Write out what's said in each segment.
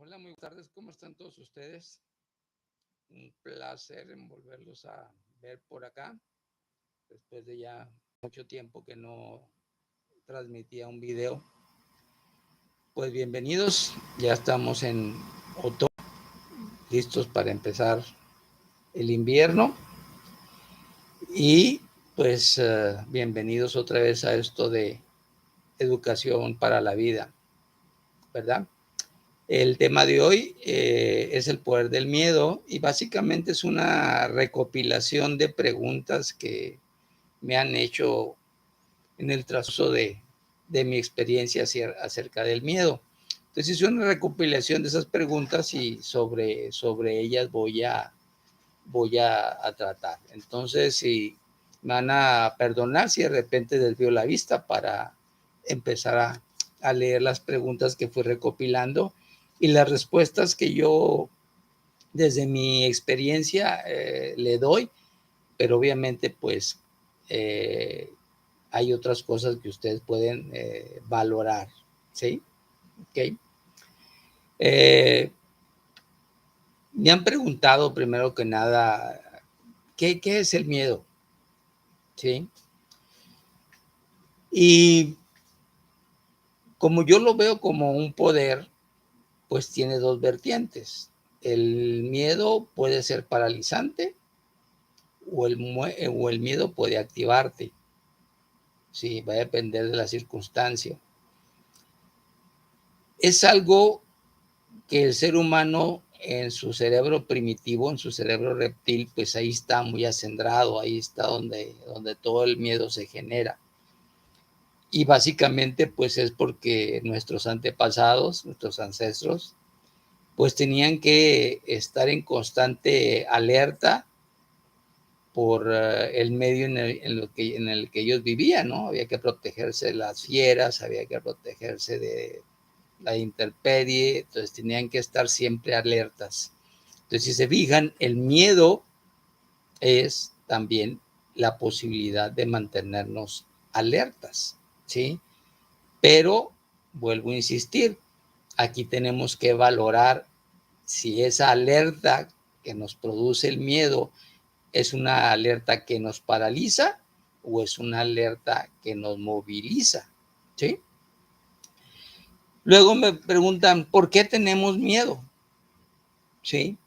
Hola, muy buenas tardes. ¿Cómo están todos ustedes? Un placer en volverlos a ver por acá. Después de ya mucho tiempo que no transmitía un video. Pues bienvenidos. Ya estamos en otoño, listos para empezar el invierno. Y pues bienvenidos otra vez a esto de educación para la vida, ¿verdad? El tema de hoy es el poder del miedo y básicamente es una recopilación de preguntas que me han hecho en el transcurso de mi experiencia acerca del miedo. Entonces hice una recopilación de esas preguntas y sobre ellas voy a tratar. Entonces, si me van a perdonar si de repente desvío la vista para empezar a leer las preguntas que fui recopilando y las respuestas que yo desde mi experiencia le doy, pero obviamente pues hay otras cosas que ustedes pueden valorar, ¿sí? Ok. Me han preguntado primero que nada, ¿qué es el miedo? ¿Sí? Y como yo lo veo como un poder, pues tiene dos vertientes. El miedo puede ser paralizante o el miedo puede activarte. Sí, va a depender de la circunstancia. Es algo que el ser humano en su cerebro primitivo, en su cerebro reptil, pues ahí está muy acendrado, ahí está donde todo el miedo se genera. Y básicamente pues es porque nuestros antepasados, nuestros ancestros, pues tenían que estar en constante alerta por el medio en el que ellos vivían, ¿no? Había que protegerse de las fieras, había que protegerse de la intemperie, entonces tenían que estar siempre alertas. Entonces, si se fijan, el miedo es también la posibilidad de mantenernos alertas, ¿sí? Pero, vuelvo a insistir, aquí tenemos que valorar si esa alerta que nos produce el miedo es una alerta que nos paraliza o es una alerta que nos moviliza, ¿sí? Luego me preguntan, ¿por qué tenemos miedo? ¿Sí?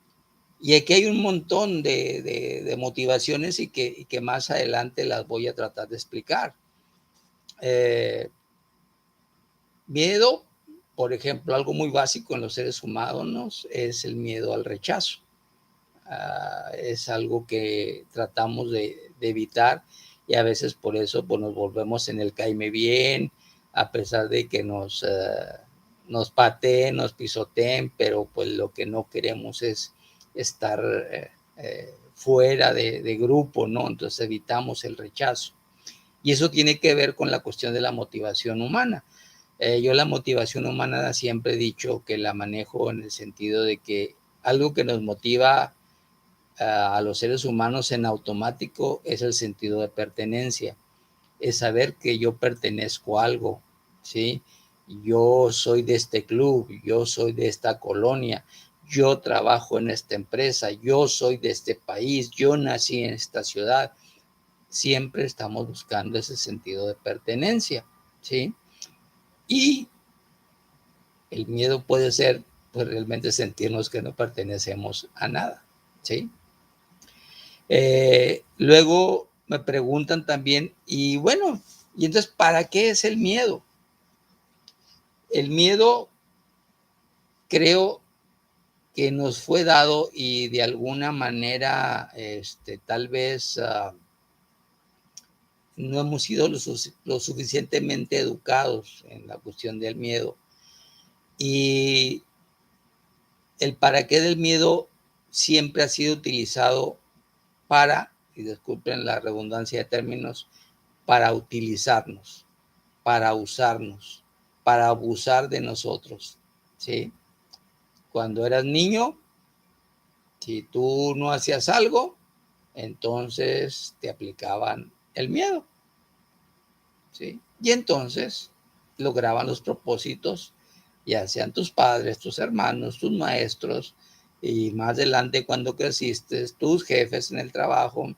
Y aquí hay un montón de motivaciones y que más adelante las voy a tratar de explicar. Miedo, por ejemplo, algo muy básico en los seres humanos es el miedo al rechazo. Es algo que tratamos de evitar y a veces por eso pues, nos volvemos en el caime bien, a pesar de que nos pateen, nos pisoteen, pero pues lo que no queremos es estar fuera de grupo, ¿no? Entonces evitamos el rechazo. Y eso tiene que ver con la cuestión de la motivación humana. Yo la motivación humana siempre he dicho que la manejo en el sentido de que algo que nos motiva a los seres humanos en automático es el sentido de pertenencia, es saber que yo pertenezco a algo, ¿sí? Yo soy de este club, yo soy de esta colonia, yo trabajo en esta empresa, yo soy de este país, yo nací en esta ciudad. Siempre estamos buscando ese sentido de pertenencia, ¿sí? Y el miedo puede ser, pues, realmente sentirnos que no pertenecemos a nada, ¿sí? Luego me preguntan también, y bueno, y entonces, ¿para qué es el miedo? El miedo creo que nos fue dado y de alguna manera, tal vez no hemos sido lo suficientemente educados en la cuestión del miedo. Y el para qué del miedo siempre ha sido utilizado para, y disculpen la redundancia de términos, para utilizarnos, para usarnos, para abusar de nosotros, ¿sí? Cuando eras niño, si tú no hacías algo, entonces te aplicaban el miedo, ¿sí? Y entonces lograban los propósitos ya sean tus padres, tus hermanos, tus maestros, y más adelante cuando creciste, tus jefes en el trabajo,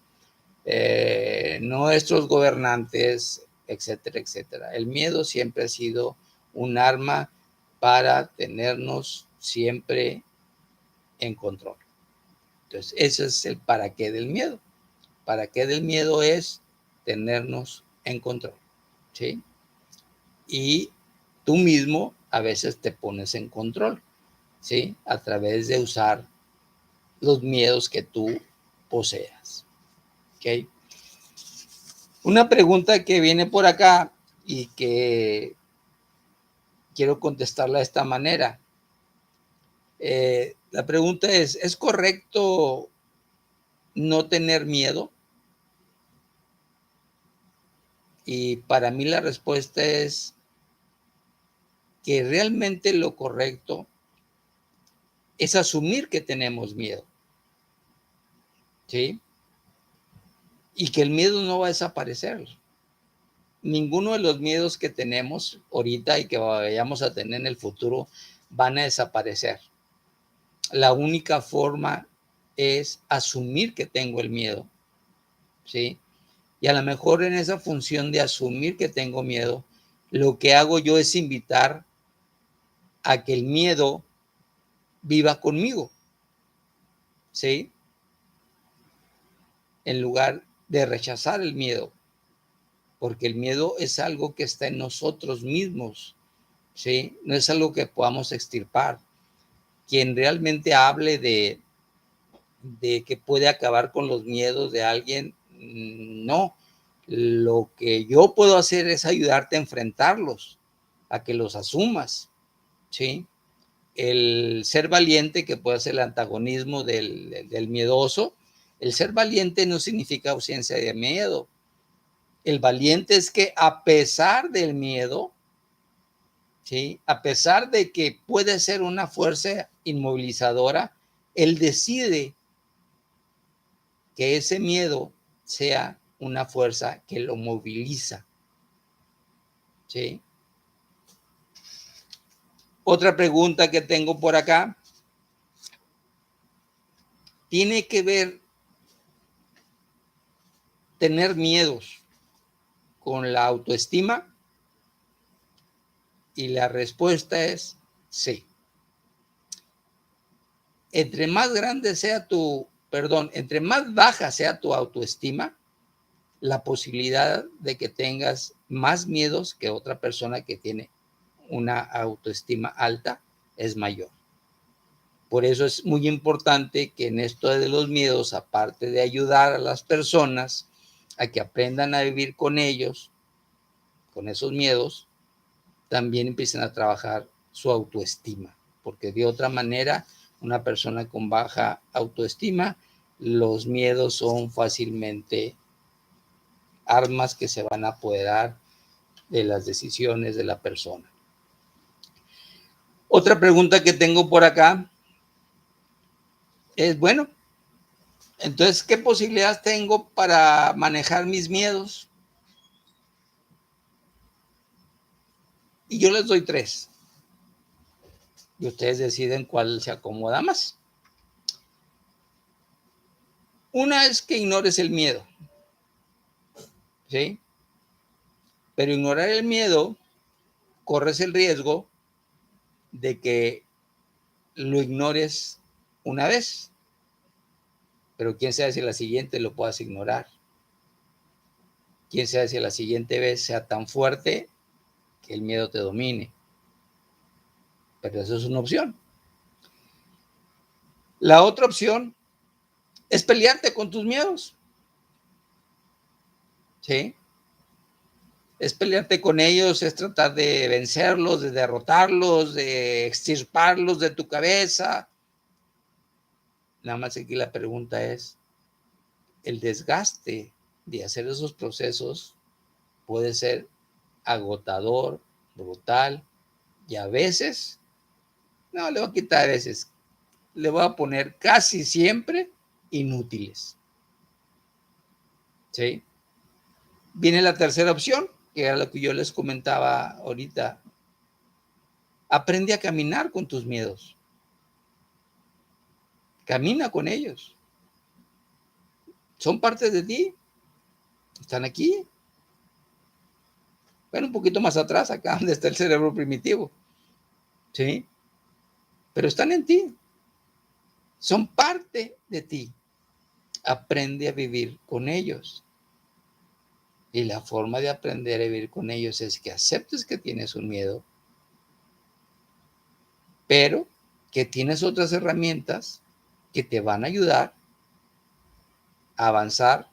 nuestros gobernantes, etcétera, etcétera. El miedo siempre ha sido un arma para tenernos siempre en control. Entonces, ese es el para qué del miedo. Para qué del miedo es tenernos en control, ¿sí? Y tú mismo a veces te pones en control, ¿sí? A través de usar los miedos que tú poseas, ¿ok? Una pregunta que viene por acá y que quiero contestarla de esta manera. La pregunta ¿es correcto no tener miedo? Y para mí la respuesta es que realmente lo correcto es asumir que tenemos miedo, ¿sí? Y que el miedo no va a desaparecer. Ninguno de los miedos que tenemos ahorita y que vayamos a tener en el futuro van a desaparecer. La única forma es asumir que tengo el miedo, ¿sí? Y a lo mejor en esa función de asumir que tengo miedo, lo que hago yo es invitar a que el miedo viva conmigo, ¿sí? En lugar de rechazar el miedo, porque el miedo es algo que está en nosotros mismos, ¿sí? No es algo que podamos extirpar. Quien realmente hable de que puede acabar con los miedos de alguien, no. Lo que yo puedo hacer es ayudarte a enfrentarlos, a que los asumas, ¿sí? El ser valiente, que puede ser el antagonismo del miedoso, el ser valiente no significa ausencia de miedo. El valiente es que a pesar del miedo, ¿sí? A pesar de que puede ser una fuerza inmovilizadora, él decide que ese miedo sea una fuerza que lo moviliza, ¿sí? Otra pregunta que tengo por acá tiene que ver tener miedos con la autoestima, y la respuesta es sí. Entre más grande sea entre más baja sea tu autoestima, la posibilidad de que tengas más miedos que otra persona que tiene una autoestima alta es mayor. Por eso es muy importante que en esto de los miedos, aparte de ayudar a las personas a que aprendan a vivir con ellos, con esos miedos, también empiecen a trabajar su autoestima, porque de otra manera, una persona con baja autoestima, los miedos son fácilmente armas que se van a apoderar de las decisiones de la persona. Otra pregunta que tengo por acá es, bueno, entonces, ¿qué posibilidades tengo para manejar mis miedos? Y yo les doy tres. Y ustedes deciden cuál se acomoda más. Una es que ignores el miedo, ¿sí? Pero ignorar el miedo, corres el riesgo de que lo ignores una vez, pero quién sabe si la siguiente lo puedas ignorar. Quién sabe si la siguiente vez sea tan fuerte que el miedo te domine. Pero eso es una opción. La otra opción es pelearte con tus miedos, ¿sí? Es pelearte con ellos, es tratar de vencerlos, de derrotarlos, de extirparlos de tu cabeza. Nada más aquí la pregunta es, el desgaste de hacer esos procesos puede ser agotador, brutal, y a veces, no, le voy a quitar a veces, le voy a poner casi siempre inútiles, ¿sí? Viene la tercera opción, que era lo que yo les comentaba ahorita. Aprende a caminar con tus miedos. Camina con ellos. Son parte de ti. Están aquí. Bueno, un poquito más atrás, acá donde está el cerebro primitivo. ¿Sí? Pero están en ti. Son parte de ti. Aprende a vivir con ellos. Y la forma de aprender a vivir con ellos es que aceptes que tienes un miedo, pero que tienes otras herramientas que te van a ayudar a avanzar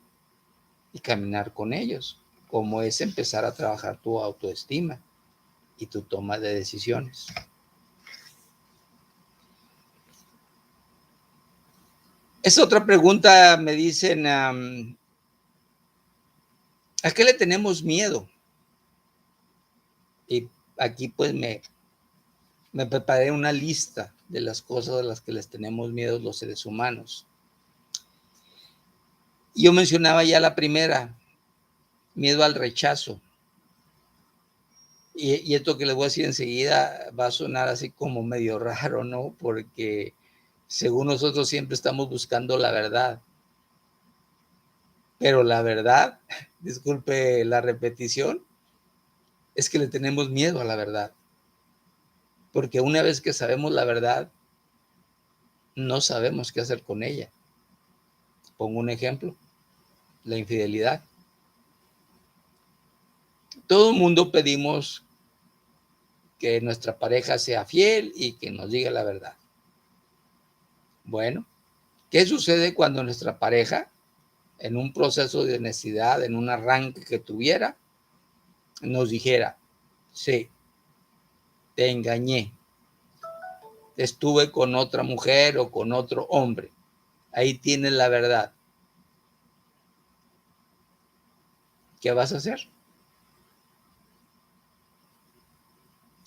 y caminar con ellos, como es empezar a trabajar tu autoestima y tu toma de decisiones. Es otra pregunta, me dicen, ¿a qué le tenemos miedo? Y aquí pues me preparé una lista de las cosas a las que les tenemos miedo los seres humanos. Yo mencionaba ya la primera, miedo al rechazo. Y esto que les voy a decir enseguida va a sonar así como medio raro, ¿no? Porque según nosotros siempre estamos buscando la verdad. Pero la verdad, disculpe la repetición, es que le tenemos miedo a la verdad. Porque una vez que sabemos la verdad, no sabemos qué hacer con ella. Pongo un ejemplo, la infidelidad. Todo el mundo pedimos que nuestra pareja sea fiel y que nos diga la verdad. Bueno, ¿qué sucede cuando nuestra pareja, en un proceso de honestidad, en un arranque que tuviera, nos dijera, sí, te engañé, estuve con otra mujer o con otro hombre, ahí tienes la verdad? ¿Qué vas a hacer?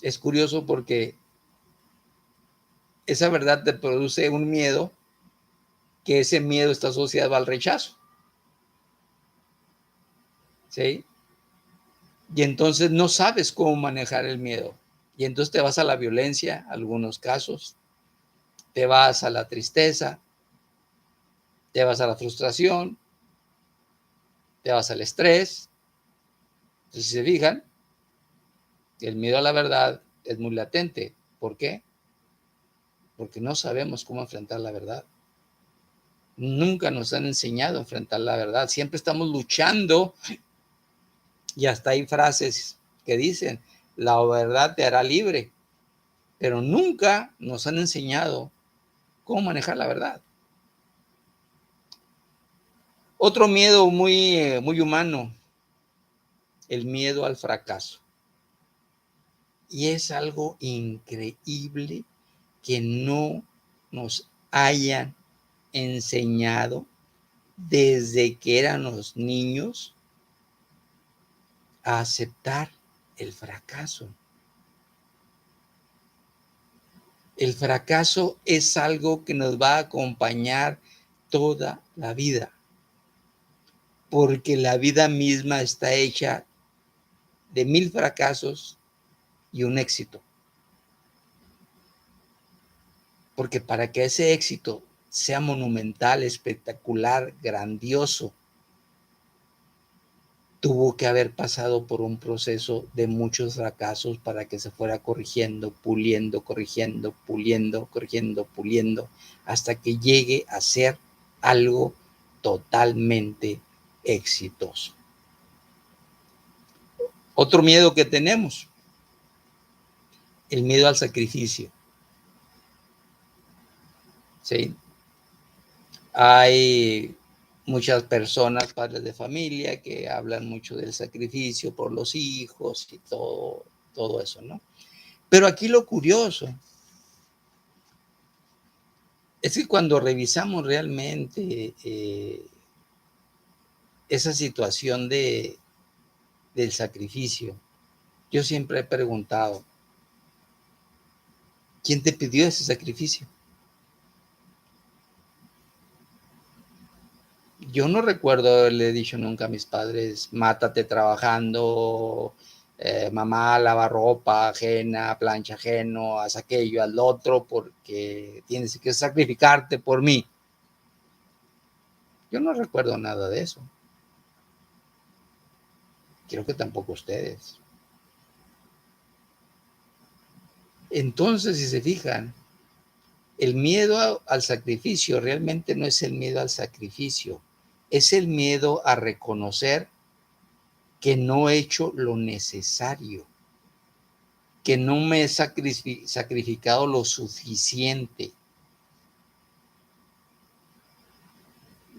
Es curioso porque esa verdad te produce un miedo, que ese miedo está asociado al rechazo. ¿Sí? Y entonces no sabes cómo manejar el miedo. Y entonces te vas a la violencia, algunos casos, te vas a la tristeza, te vas a la frustración, te vas al estrés. Entonces, si se fijan, el miedo a la verdad es muy latente. ¿Por qué? Porque no sabemos cómo enfrentar la verdad. Nunca nos han enseñado a enfrentar la verdad. Siempre estamos luchando, y hasta hay frases que dicen, la verdad te hará libre, pero nunca nos han enseñado cómo manejar la verdad. Otro miedo muy humano, el miedo al fracaso. Y es algo increíble que no nos hayan enseñado desde que éramos niños a aceptar el fracaso. El fracaso es algo que nos va a acompañar toda la vida, porque la vida misma está hecha de 1000 fracasos y un éxito. Porque para que ese éxito sea monumental, espectacular, grandioso, tuvo que haber pasado por un proceso de muchos fracasos para que se fuera corrigiendo, puliendo, corrigiendo, puliendo, corrigiendo, puliendo, hasta que llegue a ser algo totalmente exitoso. Otro miedo que tenemos, el miedo al sacrificio. ¿Sí? Hay muchas personas, padres de familia, que hablan mucho del sacrificio por los hijos y todo eso, ¿no? Pero aquí lo curioso es que cuando revisamos realmente esa situación del sacrificio, yo siempre he preguntado, ¿quién te pidió ese sacrificio? Yo no recuerdo haberle dicho nunca a mis padres, mátate trabajando, mamá lava ropa ajena, plancha ajeno, haz aquello, al otro, porque tienes que sacrificarte por mí. Yo no recuerdo nada de eso. Creo que tampoco ustedes. Entonces, si se fijan, el miedo al sacrificio realmente no es el miedo al sacrificio, es el miedo a reconocer que no he hecho lo necesario, que no me he sacrificado lo suficiente.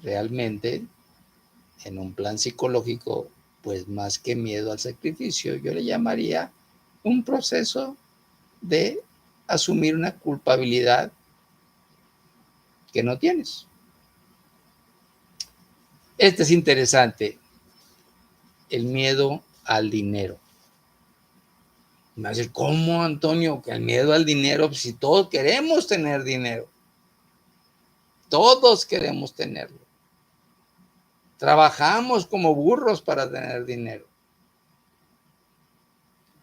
Realmente, en un plan psicológico, pues más que miedo al sacrificio, yo le llamaría un proceso de asumir una culpabilidad que no tienes. Este es interesante, el miedo al dinero. Me va a decir, ¿cómo, Antonio? Que el miedo al dinero, si todos queremos tener dinero, todos queremos tenerlo. Trabajamos como burros para tener dinero.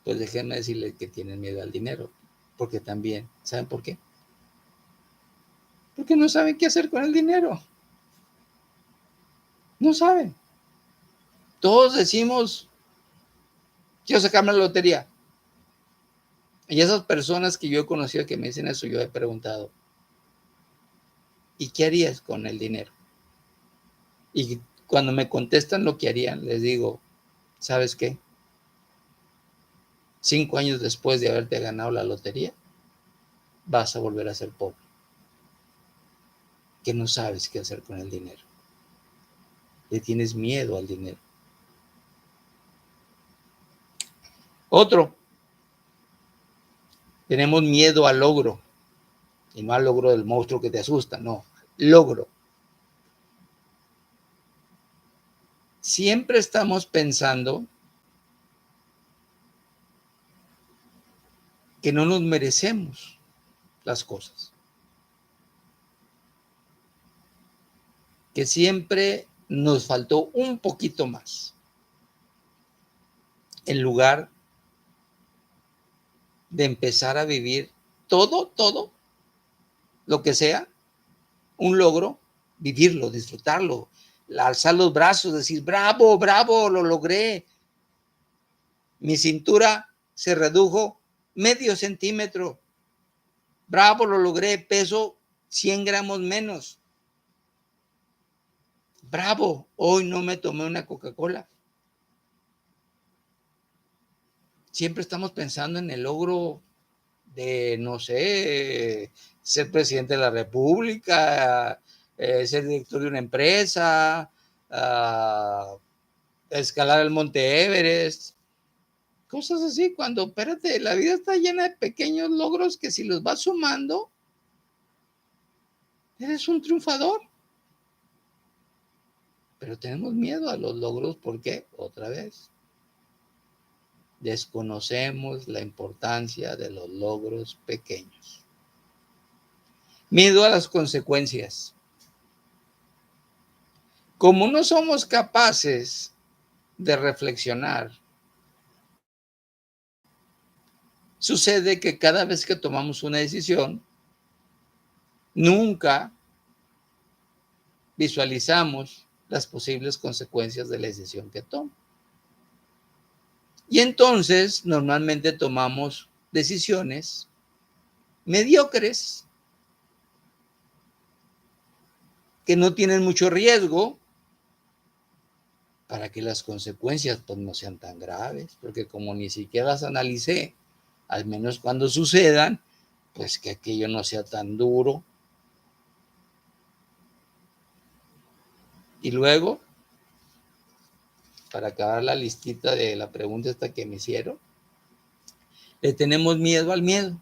Pues déjenme decirles que tienen miedo al dinero, porque también, ¿saben por qué? Porque no saben qué hacer con el dinero. No saben. Todos decimos, quiero sacarme la lotería. Y esas personas que yo he conocido que me dicen eso, yo he preguntado, ¿y qué harías con el dinero? Y cuando me contestan lo que harían, les digo, ¿sabes qué? 5 años después de haberte ganado la lotería, vas a volver a ser pobre. Que no sabes qué hacer con el dinero. Le tienes miedo al dinero. Otro, tenemos miedo al logro. Y no al logro del monstruo que te asusta, no, logro. Siempre estamos pensando que no nos merecemos las cosas. Que siempre nos faltó un poquito más. En lugar de empezar a vivir todo, lo que sea, un logro, vivirlo, disfrutarlo, alzar los brazos, decir, bravo, bravo, lo logré. Mi cintura se redujo medio centímetro. Bravo, lo logré, peso 100 gramos menos. Bravo, hoy no me tomé una Coca-Cola. Siempre estamos pensando en el logro de, no sé, ser presidente de la República, ser director de una empresa, escalar el Monte Everest, cosas así, cuando, espérate, la vida está llena de pequeños logros que si los vas sumando, eres un triunfador. Pero tenemos miedo a los logros, ¿por qué? Otra vez, desconocemos la importancia de los logros pequeños. Miedo a las consecuencias. Como no somos capaces de reflexionar, sucede que cada vez que tomamos una decisión, nunca visualizamos las posibles consecuencias de la decisión que toma. Y entonces normalmente tomamos decisiones mediocres que no tienen mucho riesgo para que las consecuencias pues no sean tan graves, porque como ni siquiera las analicé, al menos cuando sucedan, pues que aquello no sea tan duro. Y luego, para acabar la listita de la pregunta esta que me hicieron, le tenemos miedo al miedo.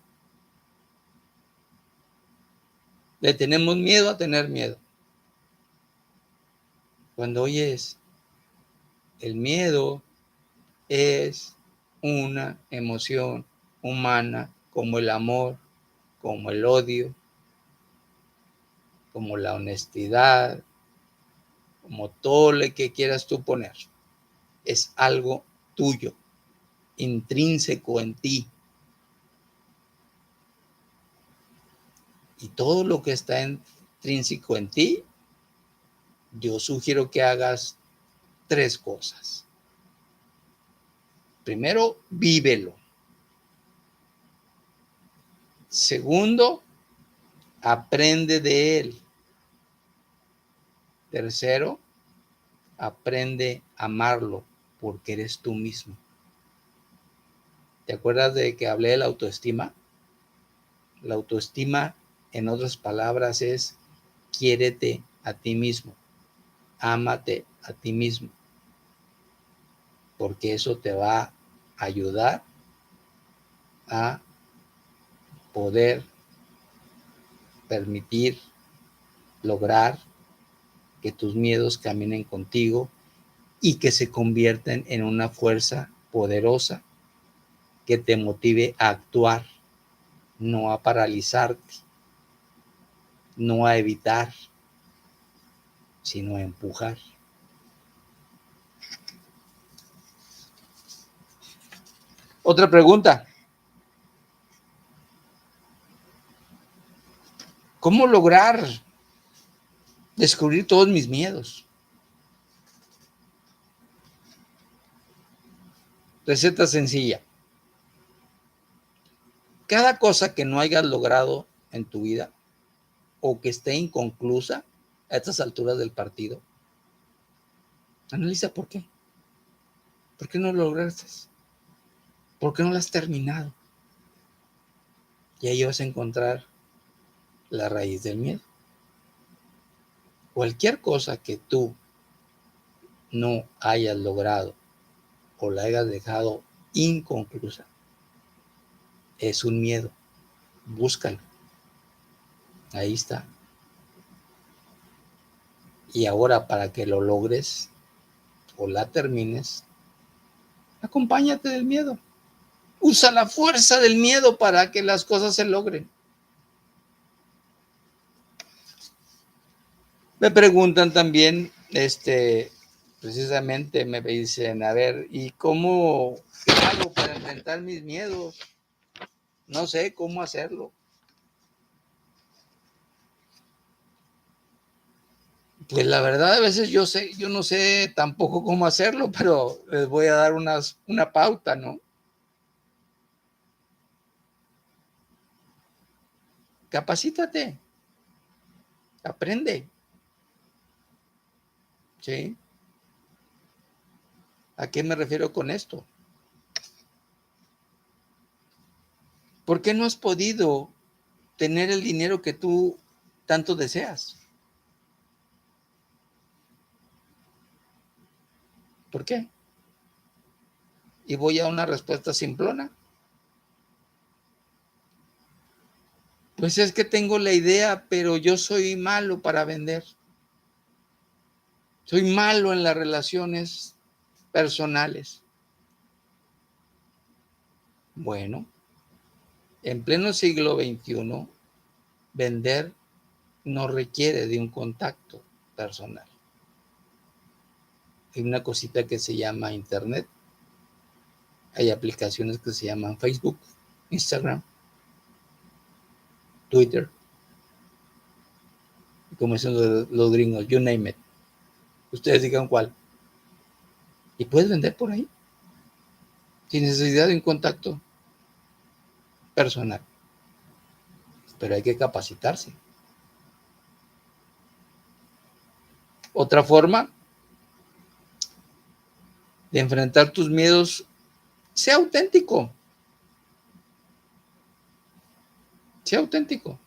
Le tenemos miedo a tener miedo. Cuando oyes, el miedo es una emoción humana como el amor, como el odio, como la honestidad, como todo lo que quieras tú poner. Es algo tuyo. intrínseco en ti. Y todo lo que está intrínseco en ti, yo sugiero que hagas 3 cosas. Primero, vívelo. Segundo, aprende de él. Tercero, aprende a amarlo porque eres tú mismo. ¿Te acuerdas de que hablé de la autoestima? La autoestima, en otras palabras, es quiérete a ti mismo, ámate a ti mismo, porque eso te va a ayudar a poder permitir, lograr que tus miedos caminen contigo y que se convierten en una fuerza poderosa que te motive a actuar, no a paralizarte, no a evitar, sino a empujar. Otra pregunta. ¿Cómo lograr descubrir todos mis miedos? Receta sencilla. Cada cosa que no hayas logrado en tu vida o que esté inconclusa a estas alturas del partido, analiza por qué. ¿Por qué no lo lograste? ¿Por qué no lo has terminado? Y ahí vas a encontrar la raíz del miedo. Cualquier cosa que tú no hayas logrado o la hayas dejado inconclusa es un miedo. Búscalo. Ahí está. Y ahora, para que lo logres o la termines, acompáñate del miedo. Usa la fuerza del miedo para que las cosas se logren. Me preguntan también, precisamente me dicen, a ver, ¿y cómo hago para enfrentar mis miedos? No sé cómo hacerlo. Pues la verdad, a veces yo no sé tampoco cómo hacerlo, pero les voy a dar una pauta, ¿no? Capacítate, aprende, ¿sí? ¿A qué me refiero con esto? ¿Por qué no has podido tener el dinero que tú tanto deseas? ¿Por qué? Y voy a una respuesta simplona. Pues es que tengo la idea, pero yo soy malo para vender. Soy malo en las relaciones personales. Bueno, en pleno siglo XXI, vender no requiere de un contacto personal. Hay una cosita que se llama Internet. Hay aplicaciones que se llaman Facebook, Instagram, Twitter, como dicen los gringos, you name it. Ustedes digan cuál. Y puedes vender por ahí, sin necesidad de un contacto personal. Pero hay que capacitarse. Otra forma de enfrentar tus miedos, sea auténtico. Sea auténtico.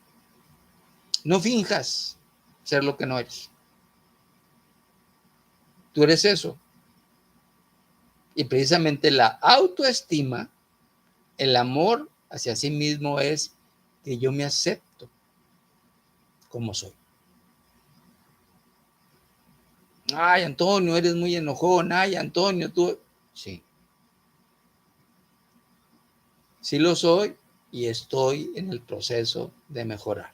No finjas ser lo que no eres. Tú eres eso. Y precisamente la autoestima, el amor hacia sí mismo es que yo me acepto como soy. Ay, Antonio, eres muy enojón. Ay, Antonio, tú... Sí. Sí lo soy y estoy en el proceso de mejorar.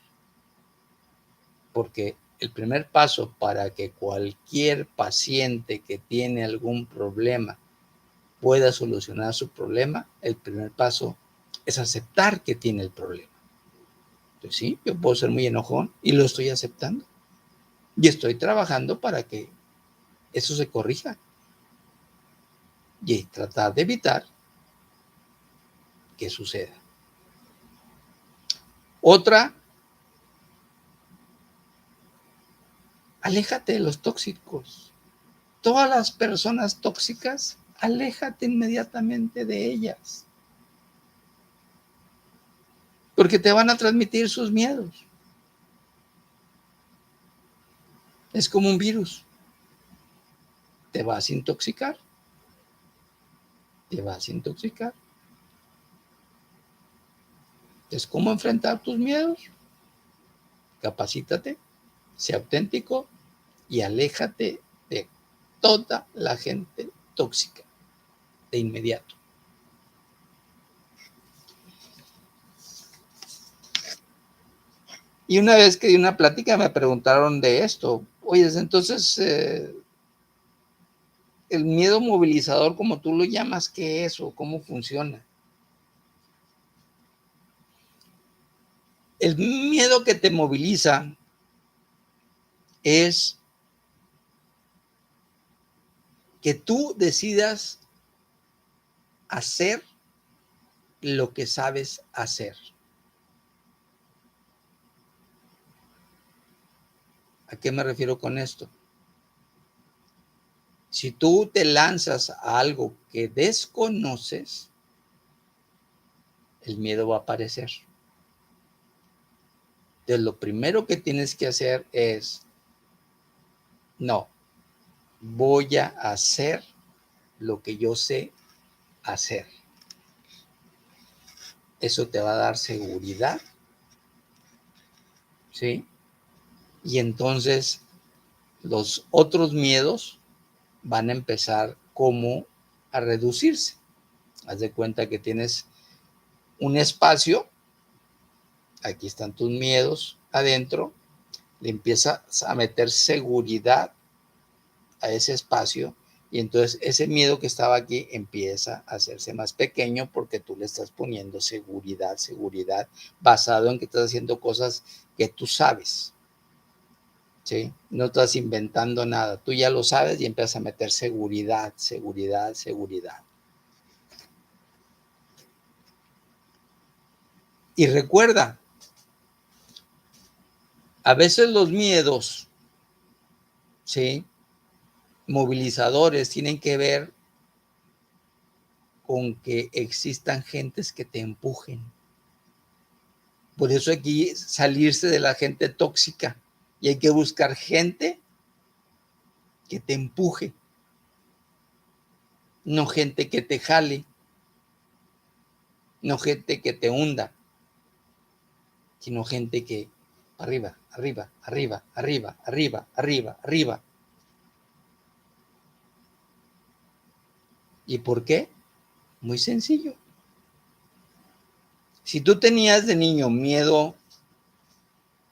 Porque el primer paso para que cualquier paciente que tiene algún problema pueda solucionar su problema, el primer paso es aceptar que tiene el problema. Entonces, sí, yo puedo ser muy enojón y lo estoy aceptando. Y estoy trabajando para que eso se corrija. Y tratar de evitar que suceda. Otra, aléjate de los tóxicos. Todas las personas tóxicas, aléjate inmediatamente de ellas. Porque te van a transmitir sus miedos. Es como un virus. Te vas a intoxicar. Te vas a intoxicar. Es como enfrentar tus miedos. Capacítate, sé auténtico y aléjate de toda la gente tóxica de inmediato. Y una vez que di una plática me preguntaron de esto. Oye, entonces, el miedo movilizador, como tú lo llamas, ¿qué es o cómo funciona? El miedo que te moviliza es que tú decidas hacer lo que sabes hacer. ¿A qué me refiero con esto? Si tú te lanzas a algo que desconoces, el miedo va a aparecer. Entonces, lo primero que tienes que hacer es, no, voy a hacer lo que yo sé hacer. Eso te va a dar seguridad, ¿sí? Y entonces los otros miedos van a empezar como a reducirse. Haz de cuenta que tienes un espacio, aquí están tus miedos adentro, le empiezas a meter seguridad a ese espacio y entonces ese miedo que estaba aquí empieza a hacerse más pequeño porque tú le estás poniendo seguridad, basado en que estás haciendo cosas que tú sabes, ¿sí? No estás inventando nada, tú ya lo sabes y empiezas a meter seguridad. Y recuerda, a veces los miedos, ¿sí?, movilizadores tienen que ver con que existan gentes que te empujen. Por eso aquí salirse de la gente tóxica y hay que buscar gente que te empuje, no gente que te jale, no gente que te hunda, sino gente que arriba, arriba, arriba, arriba, arriba, arriba, arriba. ¿Y por qué? Muy sencillo. Si tú tenías de niño miedo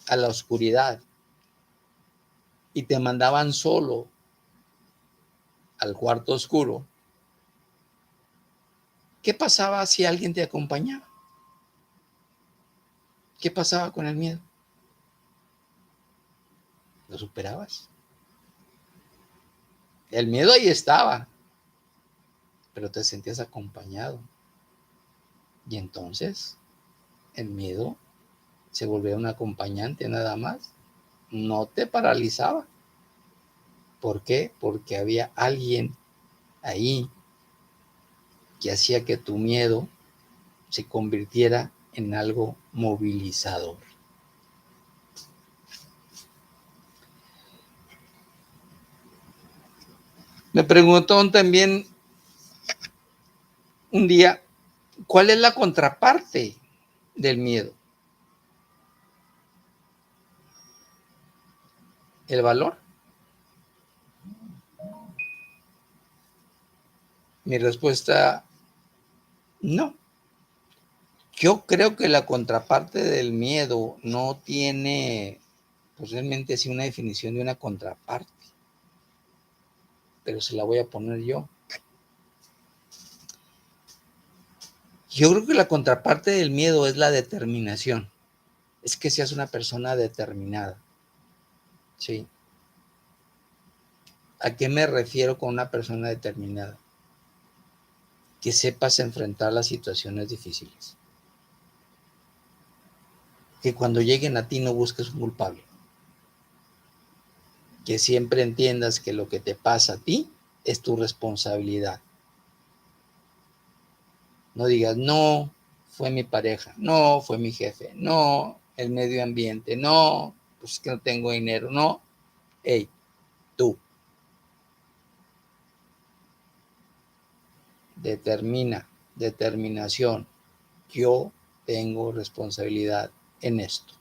a la oscuridad y te mandaban solo al cuarto oscuro, ¿qué pasaba si alguien te acompañaba? ¿Qué pasaba con el miedo? ¿Lo superabas? El miedo ahí estaba, pero te sentías acompañado. Y entonces el miedo se volvía un acompañante nada más. No te paralizaba. ¿Por qué? Porque había alguien ahí que hacía que tu miedo se convirtiera en algo movilizador. Me preguntaron también un día, ¿cuál es la contraparte del miedo? ¿El valor? Mi respuesta, no. Yo creo que la contraparte del miedo no tiene posiblemente sí una definición de una contraparte, pero se la voy a poner yo. Yo creo que la contraparte del miedo es la determinación. Es que seas una persona determinada. ¿Sí? ¿A qué me refiero con una persona determinada? Que sepas enfrentar las situaciones difíciles. Que cuando lleguen a ti no busques un culpable. Que siempre entiendas que lo que te pasa a ti es tu responsabilidad. No digas, no, fue mi pareja, no, fue mi jefe, no, el medio ambiente, no, pues es que no tengo dinero, no. Hey, tú, determinación. Yo tengo responsabilidad en esto.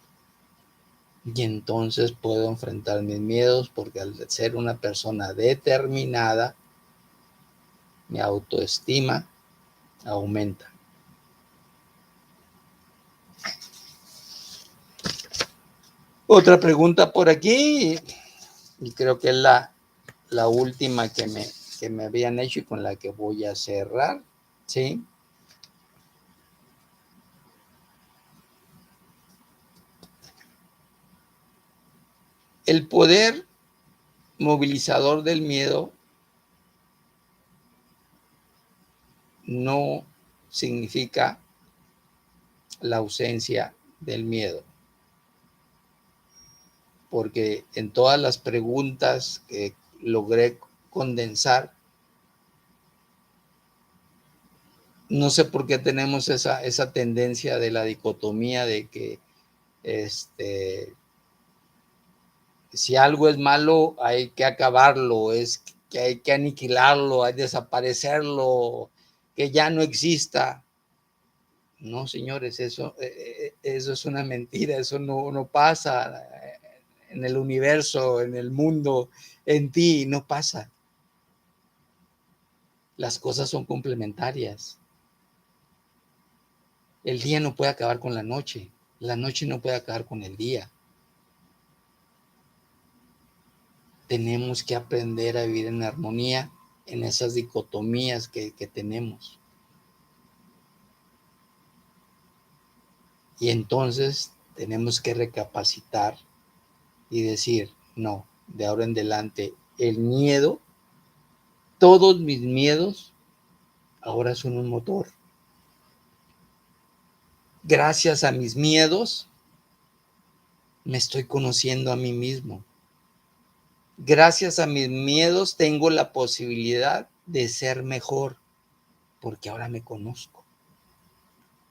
Y entonces puedo enfrentar mis miedos porque al ser una persona determinada, mi autoestima aumenta. Otra pregunta por aquí, y creo que es la última que me habían hecho y con la que voy a cerrar, ¿sí? El poder movilizador del miedo no significa la ausencia del miedo, porque en todas las preguntas que logré condensar, no sé por qué tenemos esa tendencia de la dicotomía de que si algo es malo hay que acabarlo, es que hay que aniquilarlo, hay que desaparecerlo, que ya no exista. No, señores, eso es una mentira, eso no pasa en el universo, en el mundo, en ti, no pasa. Las cosas son complementarias. El día no puede acabar con la noche no puede acabar con el día. Tenemos que aprender a vivir en armonía en esas dicotomías que tenemos. Y entonces tenemos que recapacitar y decir, no, de ahora en adelante, el miedo, todos mis miedos, ahora son un motor. Gracias a mis miedos, me estoy conociendo a mí mismo. Gracias a mis miedos, tengo la posibilidad de ser mejor, porque ahora me conozco.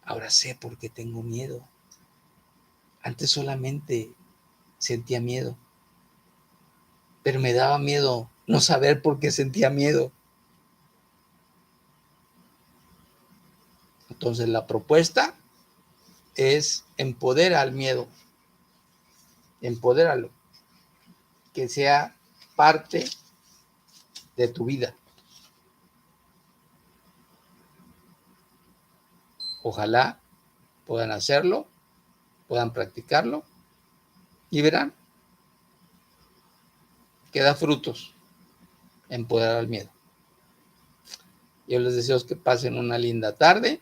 Ahora sé por qué tengo miedo. Antes solamente sentía miedo, pero me daba miedo no saber por qué sentía miedo. Entonces la propuesta es empoderar al miedo, empodéralo, que sea parte de tu vida. Ojalá puedan hacerlo, puedan practicarlo y verán que da frutos empoderar al miedo. Yo les deseo que pasen una linda tarde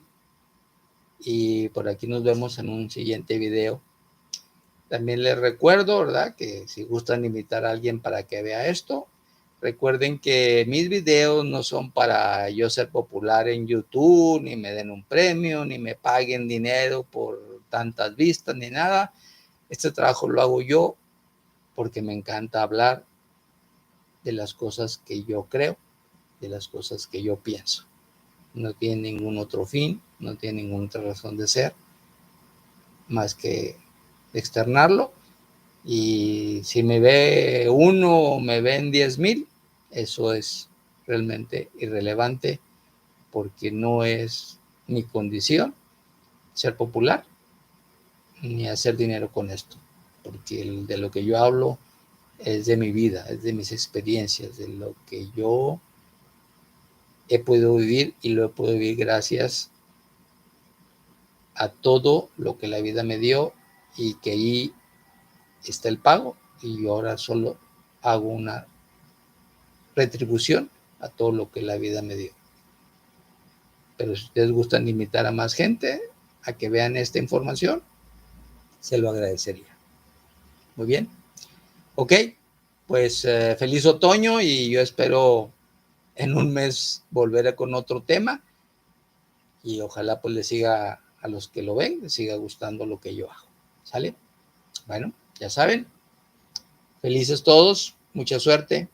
y por aquí nos vemos en un siguiente video. También les recuerdo, ¿verdad?, que si gustan invitar a alguien para que vea esto, recuerden que mis videos no son para yo ser popular en YouTube, ni me den un premio, ni me paguen dinero por tantas vistas, ni nada. Este trabajo lo hago yo porque me encanta hablar de las cosas que yo creo, de las cosas que yo pienso. No tiene ningún otro fin, no tiene ninguna otra razón de ser, más que externarlo. Y si me ve uno o me ven 10,000, eso es realmente irrelevante porque no es mi condición ser popular ni hacer dinero con esto, porque de lo que yo hablo es de mi vida, es de mis experiencias, de lo que yo he podido vivir y lo he podido vivir gracias a todo lo que la vida me dio y que ahí está el pago y yo ahora solo hago una retribución a todo lo que la vida me dio. pero si ustedes gustan invitar a más gente a que vean esta información, se lo agradecería. Muy bien. Ok, pues feliz otoño y yo espero en un mes volver con otro tema y ojalá pues les siga, a los que lo ven, les siga gustando lo que yo hago. ¿Sale? Bueno, ya saben, felices todos, mucha suerte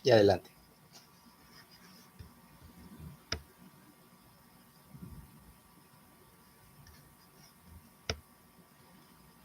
y adelante.